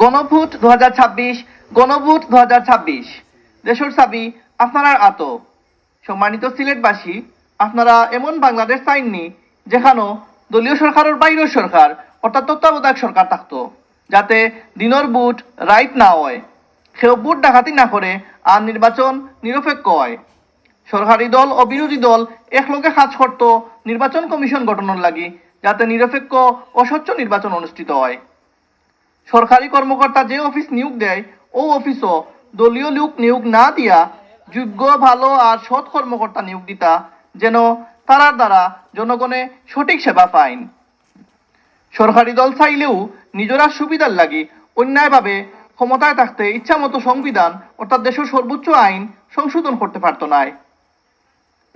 গণভোট 2026 গণভোট 2026 দেশের চাবি আপনার আত। সম্মানিত সিলেটবাসী, আপনারা এমন বাংলাদেশ চাইননি যেখানে দলীয় সরকারের বাইরের সরকার অর্থাৎ তত্ত্বাবধায়ক সরকার থাকতো, যাতে দিনের বুট রাইট না হয়, কেউ বুট ডাকাতি না করে আর নির্বাচন নিরপেক্ষ হয়। সরকারি দল ও বিরোধী দল একলগে কাজ করত নির্বাচন কমিশন গঠনের লাগি, যাতে নিরপেক্ষ ও স্বচ্ছ নির্বাচন অনুষ্ঠিত হয়। সরকারি কর্মকর্তা যে অফিস নিয়োগ দেয় ও অফিসও দলীয় লোক নিয়োগ না দিয়া যোগ্য ভালো আর সৎ কর্মকর্তা নিয়োগ দিতা, যেন তারার দ্বারা জনগণে সঠিক সেবা পাইন। সরকারি দল চাইলেও নিজেরা সুবিধার লাগি অন্যায়ভাবে ক্ষমতায় থাকতে ইচ্ছামতো সংবিধান অর্থাৎ দেশের সর্বোচ্চ আইন সংশোধন করতে পারত নাই।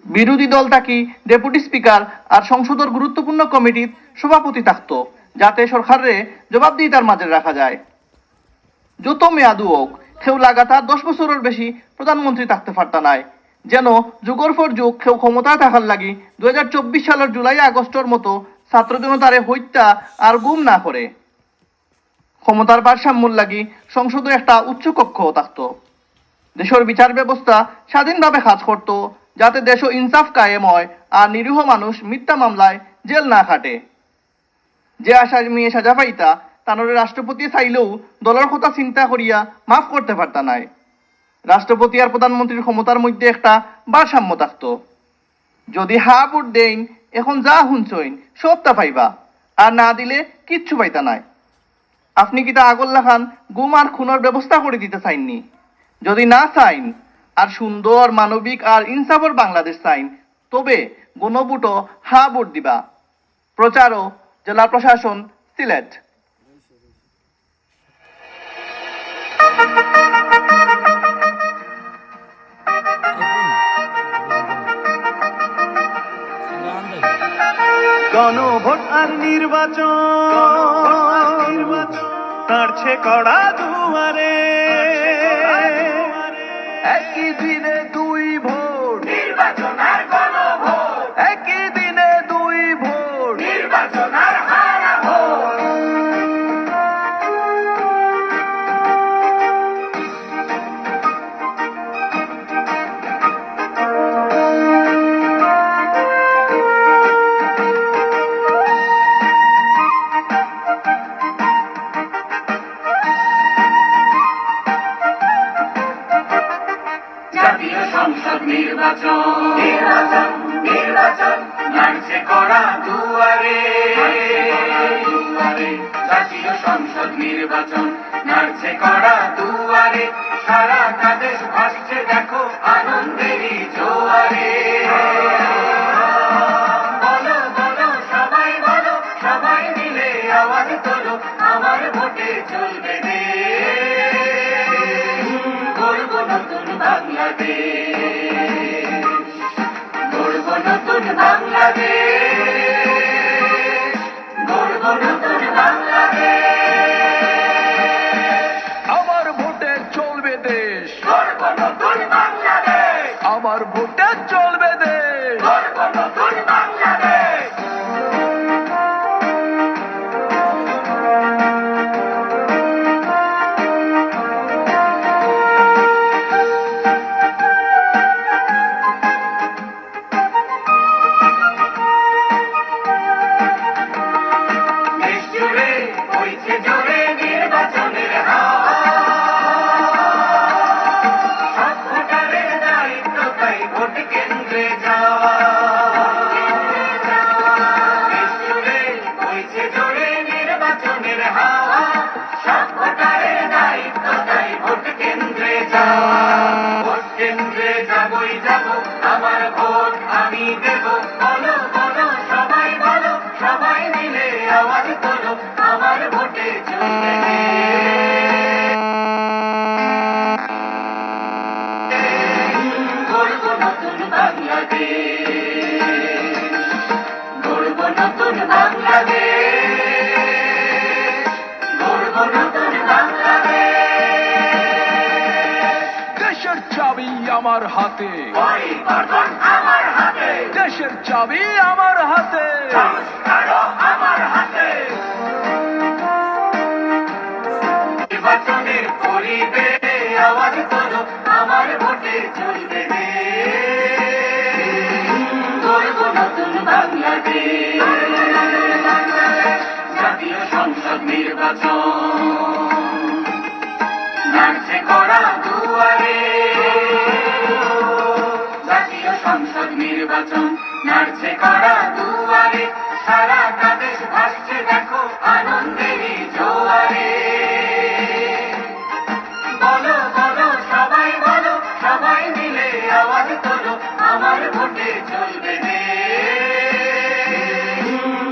বিরোধী দল থাকি ডেপুটি স্পিকার আর সংসদের গুরুত্বপূর্ণ কমিটির সভাপতি থাকতো, যাতে সরকারে জবাবদিহিতার মাঝে রাখা যায়। যত মেয়াদু হোক, কেউ লাগাতার 10 বছরের বেশি প্রধানমন্ত্রী থাকতে পারত নাই, যেন যুগের পর যুগ কেউ ক্ষমতায় থাকার লাগি 2024 সালের জুলাই আগস্টের মতো ছাত্র জনতারে হত্যা আর গুম না করে। ক্ষমতার ভারসাম্যর লাগি সংসদে একটা উচ্চ কক্ষ থাকতো। দেশের বিচার ব্যবস্থা স্বাধীনভাবে কাজ করত, যাতে দেশ ইনসাফ কায়েম হয় আর নিরীহ মানুষ মিথ্যা মামলায় জেল না খাটে। যে আসামি সাজা পাইতা তানরে রাষ্ট্রপতি চাইলেও দলের কথা চিন্তা করিয়া মাফ করতে পারতা নাই। রাষ্ট্রপতি আর প্রধানমন্ত্রীর ক্ষমতার মধ্যে একটা ভারসাম্য থাকতো। যদি হা ভোট দেন এখন যা শুনছইন সবটা পাইবা, আর না দিলে কিচ্ছু পাইতা নাই। আপনি কি তা আগল্লা খান গুম আর খুনের ব্যবস্থা করে দিতে চাইননি? যদি না চাইন আর সুন্দর মানবিক আর ইনসাফর বাংলাদেশ চাইন, তবে গণভোটও হা ভোট দিবা। প্রচারও জেলা প্রশাসন, সিলেট। গণভোট আর নির্বাচন তারছে কড়া দুয়ারে, একই দিনে দুই ভোট, নির্বাচন আর গণভোট, একই দিনে দুই ভোট, নির্বাচন আর হারা ভোট। জাতীয় সংসদ নির্বাচন, নির্বাচন নির্বাচন নাড়ছে কড়া দুয়ারে, দুয়ারে জাতীয় সংসদ নির্বাচন নাড়ছে কড়া দুয়ারে। সারা কাদেশ ভাসছে দেখো আনন্দেরই জোয়ারে। বলো বলো সবাই বলো, সবাই মিলে আওয়াজ তোলো, আমার ভোটে চলবে দেশ, গড়ব নতুন বাংলাদেশ, গড়ব নতুন বাংলাদেশ, গড়ব নতুন বাংলাদেশ। আমার ভোটে চলবে দেশ, গড়ব নতুন বাংলাদেশ, আমার ভোটে চলবে দেশ। গড়ব নতুন বাংলাদেশ। দেশ জুড়ে বইছে জোরে নির্বাচনের হাওয়া, সব ভোটারের দায়িত্ব তাই ভোট কেন্দ্রে যাওয়া। দেশ জুড়ে বইছে জোরে নির্বাচনের হাওয়া, সব ভোটারের দায়িত্ব তাই ভোট কেন্দ্রে যাওয়া। ভোট কেন্দ্রে যাবই যাব, আমার ভোট আমি দেব। বলো বলো সবাই বলো, সবাই মিলে আওয়াজ তোলো, আমার ভোটে চলবে দেশ, গড়ব নতুন বাংলাদেশ, গড়ব নতুন বাংলাদেশ, গড়ব নতুন বাংলাদেশ। দেশের চাবি আমার হাতে, পরিবর্তন আমার হাতে, দেশের চাবি আমার হাতে। সংস্কারও আমার হাতে। নির্বাচনের পরিবেশ আওয়াজ তোলো আমার ভোটে চলবে গড়ব নতুন বাংলাদেশ জাতীয় সংসদ নির্বাচন নাচছে কড়া দুয়ারে জাতীয় সংসদ নির্বাচন নাচছে কড়া দুয়ারে সারাটা দেশ ভাসছে দেখো আনন্দেরই জোয়ারে বলো বলো সবাই মিলে আওয়াজ তোলো আমার ভোটে চলবে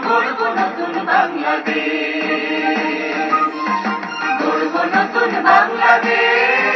গড়ব নতুন বাংলাদেশ গড়ব নতুন বাংলাদেশ